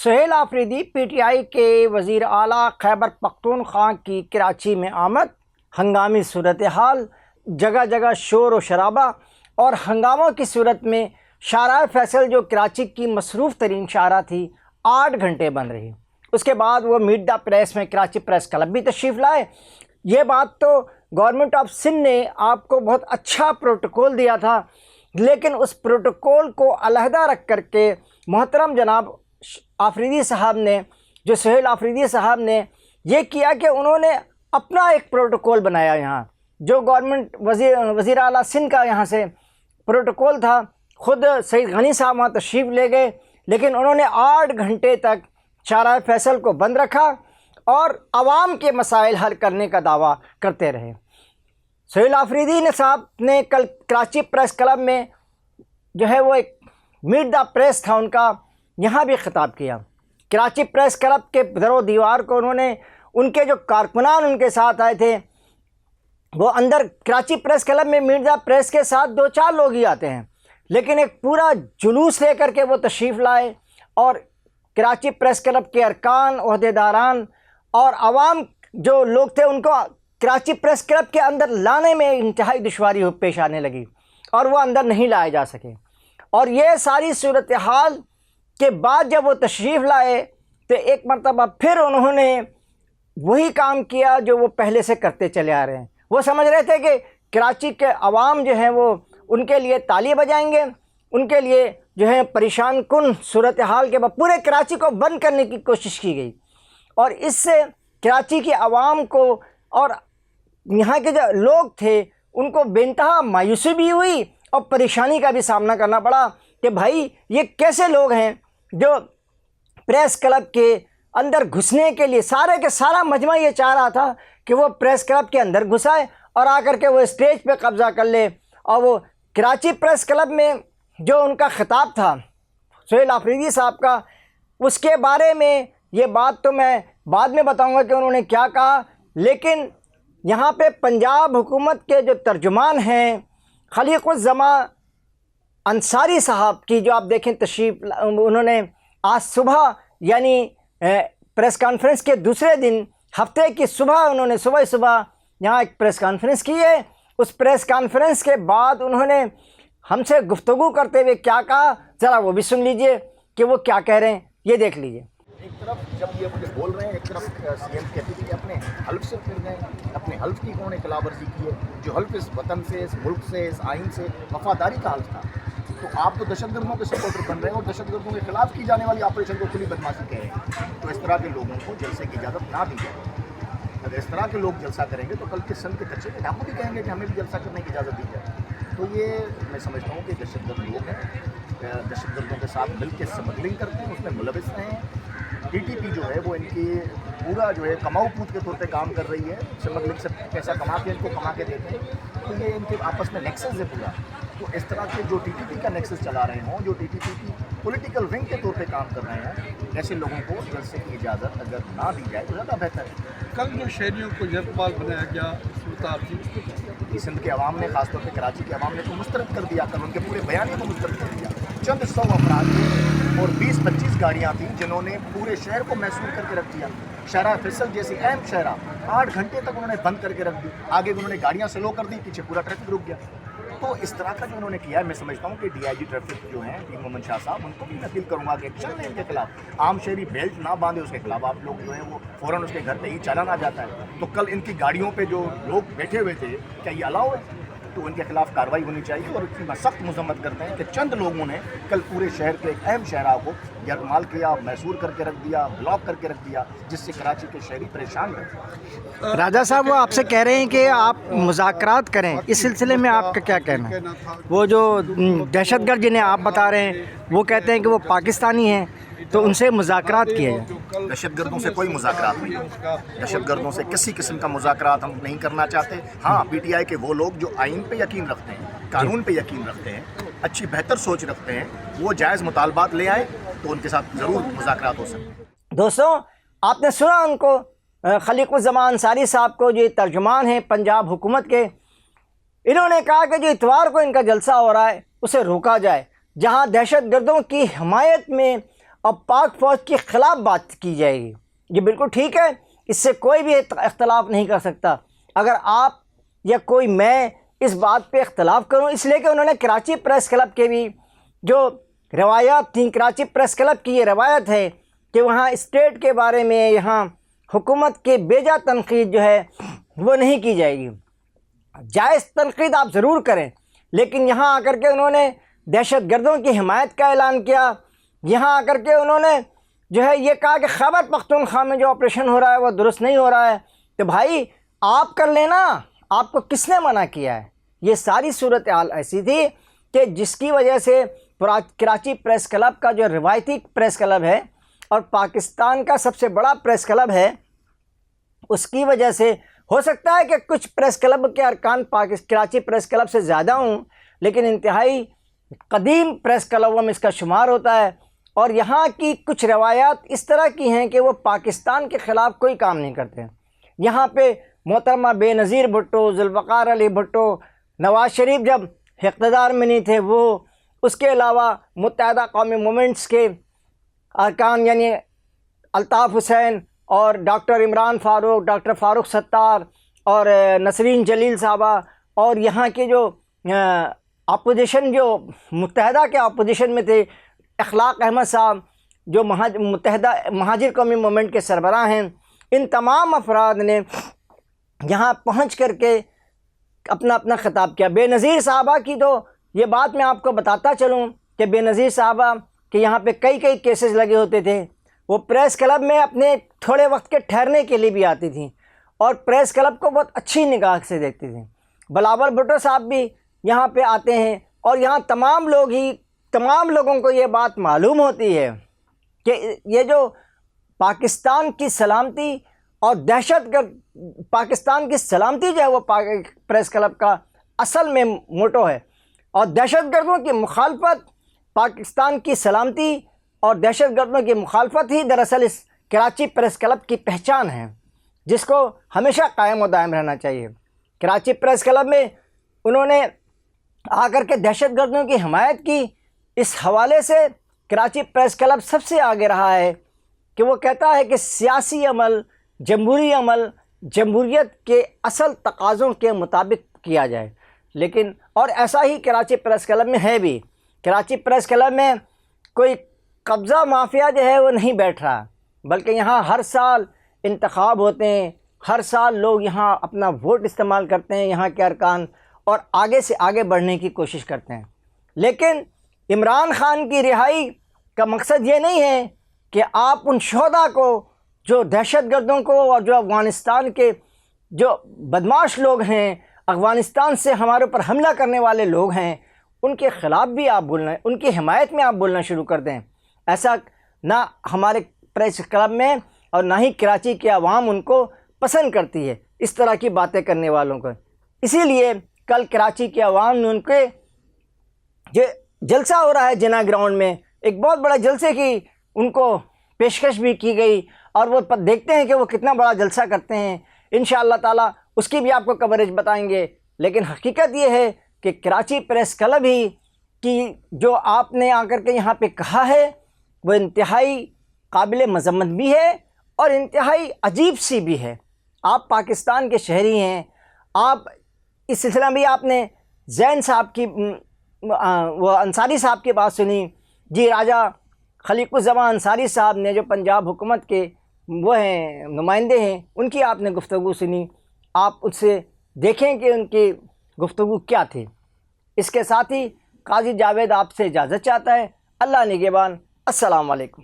Sohail Afridi P T I کے وزیر اعلیٰ خیبر پختونخوا کی کراچی میں آمد، ہنگامی صورتحال، جگہ جگہ شور و شرابہ اور ہنگاموں کی صورت میں شارع فیصل جو کراچی کی مصروف ترین شارع تھی 8 گھنٹے بند رہی۔ اس کے بعد وہ میٹ دا پریس میں کراچی پریس کلب بھی تشریف لائے۔ یہ بات تو گورنمنٹ آف سندھ نے آپ کو بہت اچھا پروٹوکول دیا تھا، لیکن اس پروٹوکول کو علیحدہ رکھ کر کے محترم جناب آفریدی صاحب نے، جو سہیل آفریدی صاحب نے یہ کیا کہ انہوں نے اپنا ایک پروٹوکول بنایا۔ یہاں جو گورنمنٹ وزیر اعلیٰ سندھ کا یہاں سے پروٹوکول تھا، خود سعید غنی صاحب وہاں تشریف لے گئے، لیکن انہوں نے 8 گھنٹے تک شارع فیصل کو بند رکھا اور عوام کے مسائل حل کرنے کا دعویٰ کرتے رہے۔ سہیل آفریدی صاحب نے کل کراچی پریس کلب میں جو ہے وہ ایک میٹ دا پریس تھا ان کا، یہاں بھی خطاب کیا۔ کراچی پریس کلب کے در و دیوار کو انہوں نے، ان کے جو کارکنان ان کے ساتھ آئے تھے، وہ اندر کراچی پریس کلب میں میٹ دا پریس کے ساتھ 2-4 لوگ ہی آتے ہیں، لیکن ایک پورا جلوس لے کر کے وہ تشریف لائے اور کراچی پریس کلب کے ارکان، عہدیداران اور عوام جو لوگ تھے ان کو کراچی پریس کلب کے اندر لانے میں انتہائی دشواری پیش آنے لگی اور وہ اندر نہیں لائے جا سکے۔ اور یہ ساری صورتحال کے بعد جب وہ تشریف لائے تو ایک مرتبہ پھر انہوں نے وہی کام کیا جو وہ پہلے سے کرتے چلے آ رہے ہیں۔ وہ سمجھ رہے تھے کہ کراچی کے عوام جو ہیں وہ ان کے لیے تالی بجائیں گے، ان کے لیے جو ہے پریشان کن صورتحال کے بعد پورے کراچی کو بند کرنے کی کوشش کی گئی، اور اس سے کراچی کی عوام کو اور یہاں کے جو لوگ تھے ان کو بے انتہا مایوسی بھی ہوئی اور پریشانی کا بھی سامنا کرنا پڑا کہ بھائی یہ کیسے لوگ ہیں جو پریس کلب کے اندر گھسنے کے لیے، سارے کے سارا مجمع یہ چاہ رہا تھا کہ وہ پریس کلب کے اندر گھسائے اور آ کر کے وہ اسٹیج پہ قبضہ کر لے۔ اور وہ کراچی پریس کلب میں جو ان کا خطاب تھا سہیل آفریدی صاحب کا، اس کے بارے میں یہ بات تو میں بعد میں بتاؤں گا کہ انہوں نے کیا کہا، لیکن یہاں پہ پنجاب حکومت کے جو ترجمان ہیں خلیق الزماں انصاری صاحب کی جو آپ دیکھیں تشریف، انہوں نے آج صبح یعنی پریس کانفرنس کے دوسرے دن ہفتے کی صبح انہوں نے صبح یہاں ایک پریس کانفرنس کی ہے۔ اس پریس کانفرنس کے بعد انہوں نے ہم سے گفتگو کرتے ہوئے کیا کہا، ذرا وہ بھی سن لیجئے کہ وہ کیا کہہ رہے ہیں، یہ دیکھ لیجئے۔ ایک طرف جب یہ مجھے بول رہے ہیں، ایک طرف سی ایم کہتے ہیں کہ اپنے حلف سے پھر گئے، اپنے حلف کی انہوں نے خلاف ورزی کی ہے، جو حلف اس وطن سے، اس ملک سے، اس آئین سے وفاداری کا حلف تھا۔ تو آپ تو دہشت گردوں کے سپورٹر بن رہے ہیں اور دہشت گردوں کے خلاف کی جانے والی آپریشن کو کھلی بدماشی کہہ رہے ہیں۔ تو اس طرح کے لوگوں کو جلسے کی اجازت نہ دی جائے۔ اگر اس طرح کے لوگ جلسہ کریں گے تو کل کے سن کے کچے کے ڈاکو بھی کہیں گے کہ ہمیں بھی جلسہ کرنے کی اجازت دی جائے۔ تو یہ میں سمجھتا ہوں کہ دہشت گرد لوگ ہیں، دہشت گردوں کے ساتھ مل کے اسمگلنگ کرتے ہیں، اس میں ملوث ہیں۔ ٹی ٹی پی جو ہے وہ ان کی پورا جو ہے کماؤ پوت کے طور پہ کام کر رہی ہے، اسمگلنگ سے پیسہ کما کے ان کو کما کے دیتے ہیں۔ تو یہ ان کے آپس میں نیکسس ہے پورا۔ تو اس طرح کے جو ٹی ٹی پی کا نیکسس چلا رہے ہوں، جو ٹی ٹی پی کی پولیٹیکل ونگ کے طور پہ کام کر رہے ہوں، ایسے لوگوں کو جلسے کی اجازت اگر نہ دی جائے تو زیادہ بہتر ہے۔ کل جو شہریوں کو یرغمال بنایا گیا صورتحال تھی، سندھ کے عوام نے، خاص طور پہ کراچی کے عوام نے تو مسترد کر دیا، کل ان کے پورے بیانیے کو مسترد کر دیا۔ چند 100 افراد تھے اور 20-25 گاڑیاں تھیں جنہوں نے پورے شہر کو محصور کر کے رکھ دیا۔ شارع فیصل جیسی اہم شہرہ 8 گھنٹے تک انہوں نے بند کر کے رکھ دی، آگے انہوں نے گاڑیاں سلو کر دی، پیچھے پورا ٹریفک رک گیا۔ تو اس طرح کا جو انہوں نے کیا ہے، میں سمجھتا ہوں کہ ڈی آئی جی ٹریفک جو ہیں پی محمد شاہ صاحب، ان کو بھی میں اپیل کروں گا کہ ایکشن لیں ان کے خلاف۔ عام شہری بیلٹ نہ باندھے، اس کے خلاف آپ لوگ جو ہیں وہ فوراً اس کے گھر پہ ہی چالان آ جاتا ہے۔ تو کل ان کی گاڑیوں پہ جو لوگ بیٹھے ہوئے تھے، کیا یہ الاؤ ہے؟ تو ان کے خلاف کارروائی ہونی چاہیے، اور اس کی میں سخت مذمت کرتے ہیں کہ چند لوگوں نے کل پورے شہر کے ایک اہم شہرہ کو یرغمال کیا، محصور کر کے رکھ دیا، بلاک کر کے رکھ دیا، جس سے کراچی کے شہری پریشان رہے۔ راجہ صاحب وہ آپ سے کہہ رہے ہیں کہ آپ مذاکرات کریں، اس سلسلے میں آپ کا کیا کہنا ہے؟ وہ جو دہشت گرد جنہیں آپ بتا رہے ہیں وہ کہتے ہیں کہ وہ پاکستانی ہیں، تو ان سے مذاکرات کیے جائیں۔ دہشت گردوں سے کوئی مذاکرات نہیں، دہشت گردوں سے کسی قسم کا مذاکرات ہم نہیں کرنا چاہتے۔ ہاں، پی ٹی آئی کے وہ لوگ جو آئین پہ یقین رکھتے ہیں، قانون پہ یقین رکھتے ہیں، اچھی بہتر سوچ رکھتے ہیں، وہ جائز مطالبات لے آئے تو ان کے ساتھ ضرور مذاکرات ہو سکتے ہیں۔ دوستوں، آپ نے سنا ان کو، خلیق الزماں انصاری صاحب کو، جو ترجمان ہیں پنجاب حکومت کے، انہوں نے کہا کہ جو اتوار کو ان کا جلسہ ہو رہا ہے اسے روکا جائے۔ جہاں دہشت گردوں کی حمایت میں اور پاک فوج کے خلاف بات کی جائے گی، یہ بالکل ٹھیک ہے، اس سے کوئی بھی اختلاف نہیں کر سکتا۔ اگر آپ یا کوئی میں اس بات پہ اختلاف کروں اس لیے کہ انہوں نے کراچی پریس کلب کے بھی جو روایات تھیں، کراچی پریس کلب کی یہ روایت ہے کہ وہاں اسٹیٹ کے بارے میں، یہاں حکومت کے بیجا تنقید جو ہے وہ نہیں کی جائے گی۔ جائز تنقید آپ ضرور کریں، لیکن یہاں آ کر کے انہوں نے دہشت گردوں کی حمایت کا اعلان کیا، یہاں آ کر کے انہوں نے جو ہے یہ کہا کہ خیبر پختونخوا میں جو آپریشن ہو رہا ہے وہ درست نہیں ہو رہا ہے۔ تو بھائی آپ کر لینا، آپ کو کس نے منع کیا ہے؟ یہ ساری صورتحال ایسی تھی کہ جس کی وجہ سے کراچی پریس کلب کا جو روایتی پریس کلب ہے اور پاکستان کا سب سے بڑا پریس کلب ہے، اس کی وجہ سے ہو سکتا ہے کہ کچھ پریس کلب کے ارکان کراچی پریس کلب سے زیادہ ہوں، لیکن انتہائی قدیم پریس کلبوں میں اس کا شمار ہوتا ہے، اور یہاں کی کچھ روایات اس طرح کی ہیں کہ وہ پاکستان کے خلاف کوئی کام نہیں کرتے۔ یہاں پہ محترمہ بے نظیر بھٹو، ذوالفقار علی بھٹو، نواز شریف جب اقتدار میں نہیں تھے وہ، اس کے علاوہ متحدہ قومی مومنٹس کے ارکان یعنی الطاف حسین اور ڈاکٹر عمران فاروق، ڈاکٹر فاروق ستار اور نسرین جلیل صاحبہ، اور یہاں کے جو اپوزیشن جو متحدہ کے اپوزیشن میں تھے، اخلاق احمد صاحب جو متحدہ مہاجر قومی مومنٹ کے سربراہ ہیں، ان تمام افراد نے یہاں پہنچ کر کے اپنا خطاب کیا۔ بے نظیر صاحبہ کی تو یہ بات میں آپ کو بتاتا چلوں کہ بے نظیر صاحبہ کہ یہاں پہ کئی کیسز لگے ہوتے تھے، وہ پریس کلب میں اپنے تھوڑے وقت کے ٹھہرنے کے لیے بھی آتی تھیں اور پریس کلب کو بہت اچھی نگاہ سے دیکھتی تھیں۔ بلاول بھٹو صاحب بھی یہاں پہ آتے ہیں، اور یہاں تمام لوگوں کو یہ بات معلوم ہوتی ہے کہ یہ جو پاکستان کی سلامتی اور دہشت گرد، پاکستان کی سلامتی جو ہے وہ پریس کلب کا اصل میں موٹو ہے، اور دہشت گردوں کی مخالفت، پاکستان کی سلامتی اور دہشت گردوں کی مخالفت ہی دراصل اس کراچی پریس کلب کی پہچان ہے، جس کو ہمیشہ قائم و دائم رہنا چاہیے۔ کراچی پریس کلب میں انہوں نے آ کر کے دہشت گردوں کی حمایت کی، اس حوالے سے کراچی پریس کلب سب سے آگے رہا ہے کہ وہ کہتا ہے کہ سیاسی عمل، جمہوری عمل جمہوریت کے اصل تقاضوں کے مطابق کیا جائے، لیکن اور ایسا ہی کراچی پریس کلب میں ہے بھی۔ کراچی پریس کلب میں کوئی قبضہ مافیا جو ہے وہ نہیں بیٹھ رہا، بلکہ یہاں ہر سال انتخاب ہوتے ہیں، ہر سال لوگ یہاں اپنا ووٹ استعمال کرتے ہیں، یہاں کے ارکان، اور آگے سے آگے بڑھنے کی کوشش کرتے ہیں۔ لیکن عمران خان کی رہائی کا مقصد یہ نہیں ہے کہ آپ ان شہداء کو جو دہشت گردوں کو اور جو افغانستان کے جو بدماش لوگ ہیں، افغانستان سے ہمارے اوپر حملہ کرنے والے لوگ ہیں، ان کے خلاف بھی آپ بولنا، ان کی حمایت میں آپ بولنا شروع کر دیں۔ ایسا نہ ہمارے پریس کلب میں اور نہ ہی کراچی کی عوام ان کو پسند کرتی ہے، اس طرح کی باتیں کرنے والوں کو۔ اسی لیے کل کراچی کی عوام نے ان کے جو جلسہ ہو رہا ہے جناح گراؤنڈ میں، ایک بہت بڑا جلسے کی ان کو پیشکش بھی کی گئی، اور وہ دیکھتے ہیں کہ وہ کتنا بڑا جلسہ کرتے ہیں۔ انشاءاللہ تعالی اس کی بھی آپ کو کوریج بتائیں گے، لیکن حقیقت یہ ہے کہ کراچی پریس کلب ہی کی جو آپ نے آ کر کے یہاں پہ کہا ہے وہ انتہائی قابل مذمت بھی ہے اور انتہائی عجیب سی بھی ہے۔ آپ پاکستان کے شہری ہیں، آپ اس سلسلہ میں بھی آپ نے زین صاحب کی وہ انصاری صاحب کی بات سنی، جی راجہ خلیق الزمان انصاری صاحب نے جو پنجاب حکومت کے وہ ہیں نمائندے ہیں، ان کی آپ نے گفتگو سنی، آپ اس سے دیکھیں کہ ان کی گفتگو کیا تھی۔ اس کے ساتھ ہی قاضی جاوید آپ سے اجازت چاہتا ہے۔ اللہ نگہبان، السلام علیکم۔